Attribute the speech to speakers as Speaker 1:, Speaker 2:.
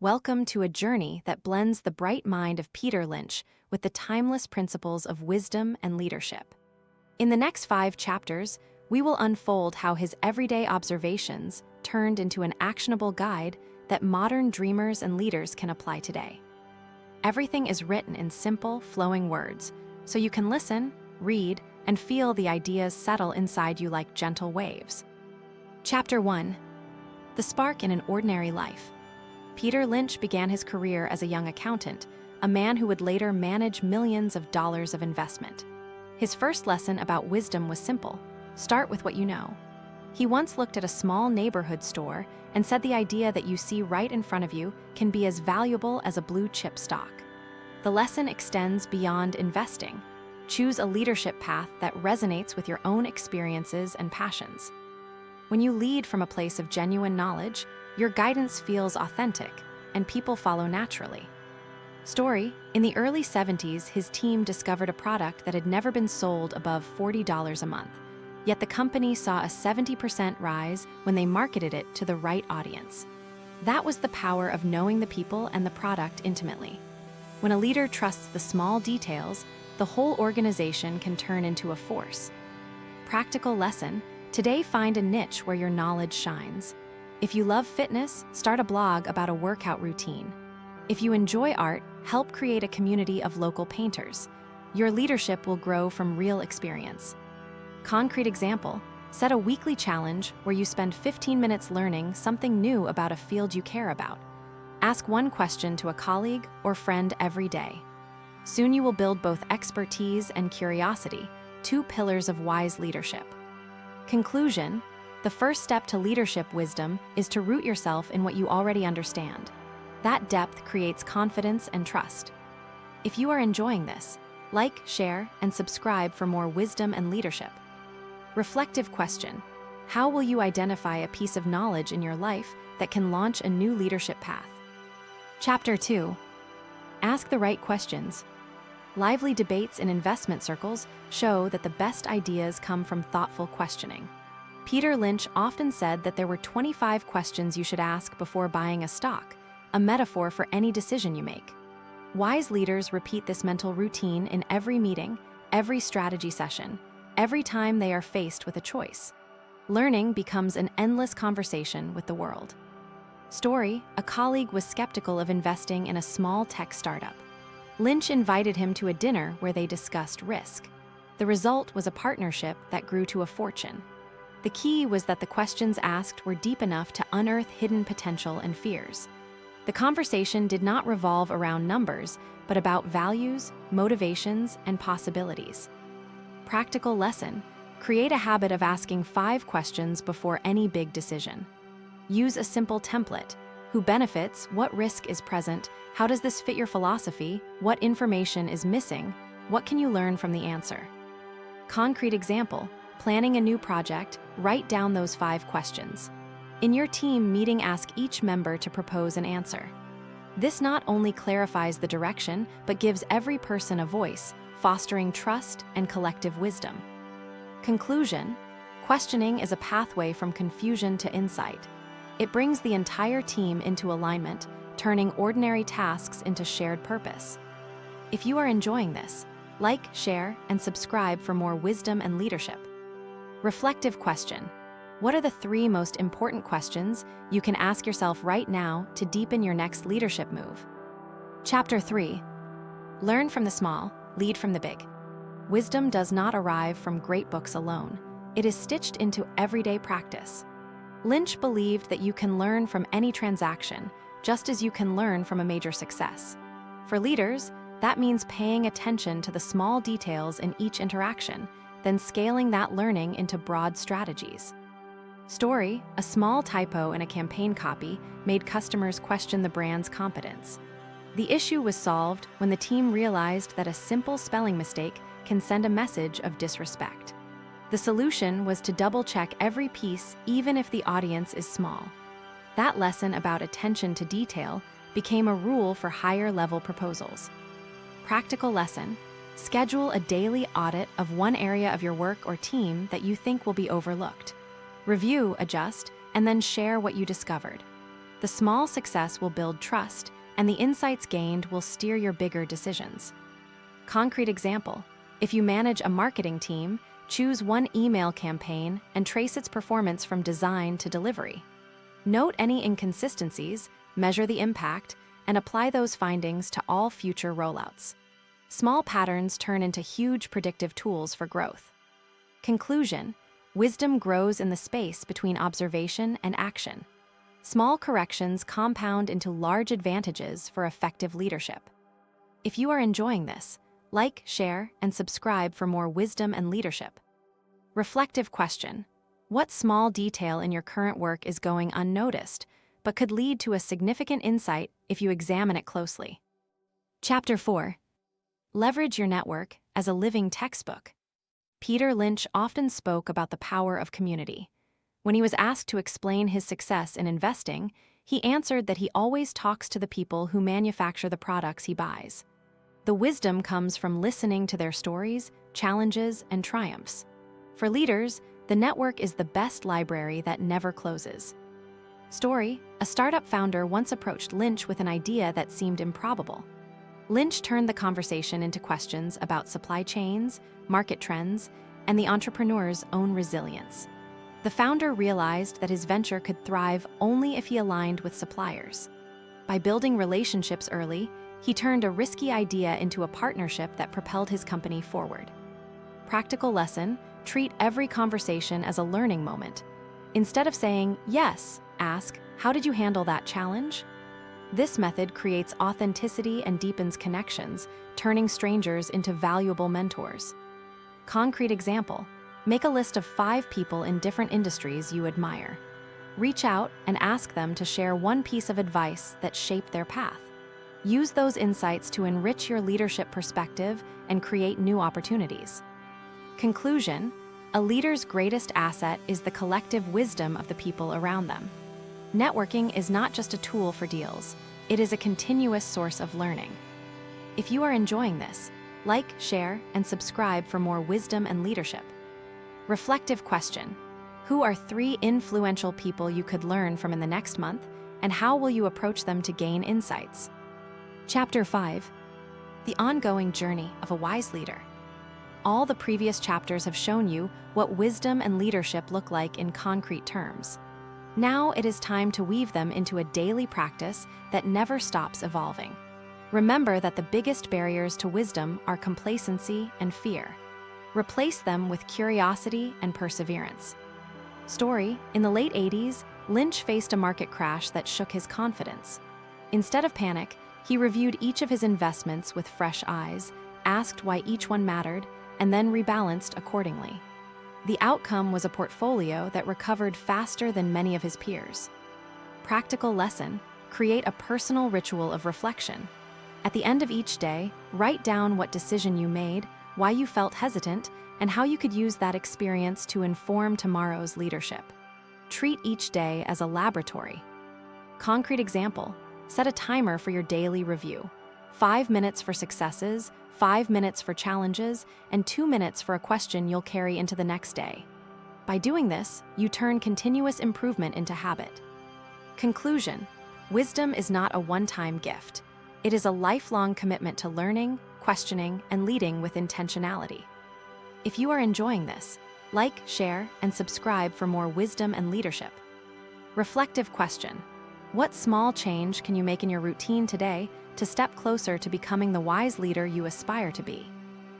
Speaker 1: Welcome to a journey that blends the bright mind of Peter Lynch with the timeless principles of wisdom and leadership. In the next 5 chapters, we will unfold how his everyday observations turned into an actionable guide that modern dreamers and leaders can apply today. Everything is written in simple, flowing words, so you can listen, read, and feel the ideas settle inside you like gentle waves. Chapter 1. The Spark in an Ordinary Life. Peter Lynch began his career as a young accountant, a man who would later manage millions of dollars of investment. His first lesson about wisdom was simple: start with what you know. He once looked at a small neighborhood store and said the idea that you see right in front of you can be as valuable as a blue-chip stock. The lesson extends beyond investing. Choose a leadership path that resonates with your own experiences and passions. When you lead from a place of genuine knowledge, your guidance feels authentic, and people follow naturally. Story: in the early 70s, his team discovered a product that had never been sold above $40 a month. Yet the company saw a 70% rise when they marketed it to the right audience. That was the power of knowing the people and the product intimately. When a leader trusts the small details, the whole organization can turn into a force. Practical lesson: today find a niche where your knowledge shines. If you love fitness, start a blog about a workout routine. If you enjoy art, help create a community of local painters. Your leadership will grow from real experience. Concrete example: set a weekly challenge where you spend 15 minutes learning something new about a field you care about. Ask one question to a colleague or friend every day. Soon you will build both expertise and curiosity, 2 pillars of wise leadership. Conclusion: the first step to leadership wisdom is to root yourself in what you already understand. That depth creates confidence and trust. If you are enjoying this, like, share, and subscribe for more wisdom and leadership. Reflective question: how will you identify a piece of knowledge in your life that can launch a new leadership path? Chapter 2. Ask the right questions. Lively debates in investment circles show that the best ideas come from thoughtful questioning. Peter Lynch often said that there were 25 questions you should ask before buying a stock, a metaphor for any decision you make. Wise leaders repeat this mental routine in every meeting, every strategy session, every time they are faced with a choice. Learning becomes an endless conversation with the world. Story: a colleague was skeptical of investing in a small tech startup. Lynch invited him to a dinner where they discussed risk. The result was a partnership that grew to a fortune. The key was that the questions asked were deep enough to unearth hidden potential and fears. The conversation did not revolve around numbers, but about values, motivations, and possibilities. Practical lesson: create a habit of asking 5 questions before any big decision. Use a simple template: who benefits, what risk is present, how does this fit your philosophy, what information is missing, what can you learn from the answer? Concrete example: planning a new project, write down those 5 questions. In your team meeting, ask each member to propose an answer. This not only clarifies the direction, but gives every person a voice, fostering trust and collective wisdom. Conclusion: questioning is a pathway from confusion to insight. It brings the entire team into alignment, turning ordinary tasks into shared purpose. If you are enjoying this, like, share, and subscribe for more wisdom and leadership. Reflective question: what are the 3 most important questions you can ask yourself right now to deepen your next leadership move? Chapter 3. Learn from the small, lead from the big. Wisdom does not arrive from great books alone. It is stitched into everyday practice. Lynch believed that you can learn from any transaction, just as you can learn from a major success. For leaders, that means paying attention to the small details in each interaction, then scaling that learning into broad strategies. Story: a small typo in a campaign copy made customers question the brand's competence. The issue was solved when the team realized that a simple spelling mistake can send a message of disrespect. The solution was to double-check every piece, even if the audience is small. That lesson about attention to detail became a rule for higher-level proposals. Practical lesson: schedule a daily audit of one area of your work or team that you think will be overlooked. Review, adjust, and then share what you discovered. The small success will build trust, and the insights gained will steer your bigger decisions. Concrete example: if you manage a marketing team, choose one email campaign and trace its performance from design to delivery. Note any inconsistencies, measure the impact, and apply those findings to all future rollouts. Small patterns turn into huge predictive tools for growth. Conclusion: wisdom grows in the space between observation and action. Small corrections compound into large advantages for effective leadership. If you are enjoying this, like, share, and subscribe for more wisdom and leadership. Reflective question: what small detail in your current work is going unnoticed, but could lead to a significant insight if you examine it closely? Chapter 4. Leverage your network as a living textbook. Peter Lynch often spoke about the power of community. When he was asked to explain his success in investing, he answered that he always talks to the people who manufacture the products he buys. The wisdom comes from listening to their stories, challenges, and triumphs. For leaders, the network is the best library that never closes. Story: a startup founder once approached Lynch with an idea that seemed improbable. Lynch turned the conversation into questions about supply chains, market trends, and the entrepreneur's own resilience. The founder realized that his venture could thrive only if he aligned with suppliers. By building relationships early, he turned a risky idea into a partnership that propelled his company forward. Practical lesson: treat every conversation as a learning moment. Instead of saying, "Yes," ask, "How did you handle that challenge?" This method creates authenticity and deepens connections, turning strangers into valuable mentors. Concrete example: make a list of 5 people in different industries you admire. Reach out and ask them to share one piece of advice that shaped their path. Use those insights to enrich your leadership perspective and create new opportunities. Conclusion: a leader's greatest asset is the collective wisdom of the people around them. Networking is not just a tool for deals, it is a continuous source of learning. If you are enjoying this, like, share, and subscribe for more wisdom and leadership. Reflective question: who are 3 influential people you could learn from in the next month, and how will you approach them to gain insights? Chapter 5. The ongoing journey of a wise leader. All the previous chapters have shown you what wisdom and leadership look like in concrete terms. Now it is time to weave them into a daily practice that never stops evolving. Remember that the biggest barriers to wisdom are complacency and fear. Replace them with curiosity and perseverance. Story: in the late 80s, Lynch faced a market crash that shook his confidence. Instead of panic, he reviewed each of his investments with fresh eyes, asked why each one mattered, and then rebalanced accordingly. The outcome was a portfolio that recovered faster than many of his peers. Practical lesson: create a personal ritual of reflection. At the end of each day, write down what decision you made, why you felt hesitant, and how you could use that experience to inform tomorrow's leadership. Treat each day as a laboratory. Concrete example: set a timer for your daily review. 5 minutes for successes, 5 minutes for challenges, and 2 minutes for a question you'll carry into the next day. By doing this, you turn continuous improvement into habit. Conclusion: wisdom is not a one-time gift. It is a lifelong commitment to learning, questioning, and leading with intentionality. If you are enjoying this, like, share, and subscribe for more wisdom and leadership. Reflective question: what small change can you make in your routine today to step closer to becoming the wise leader you aspire to be?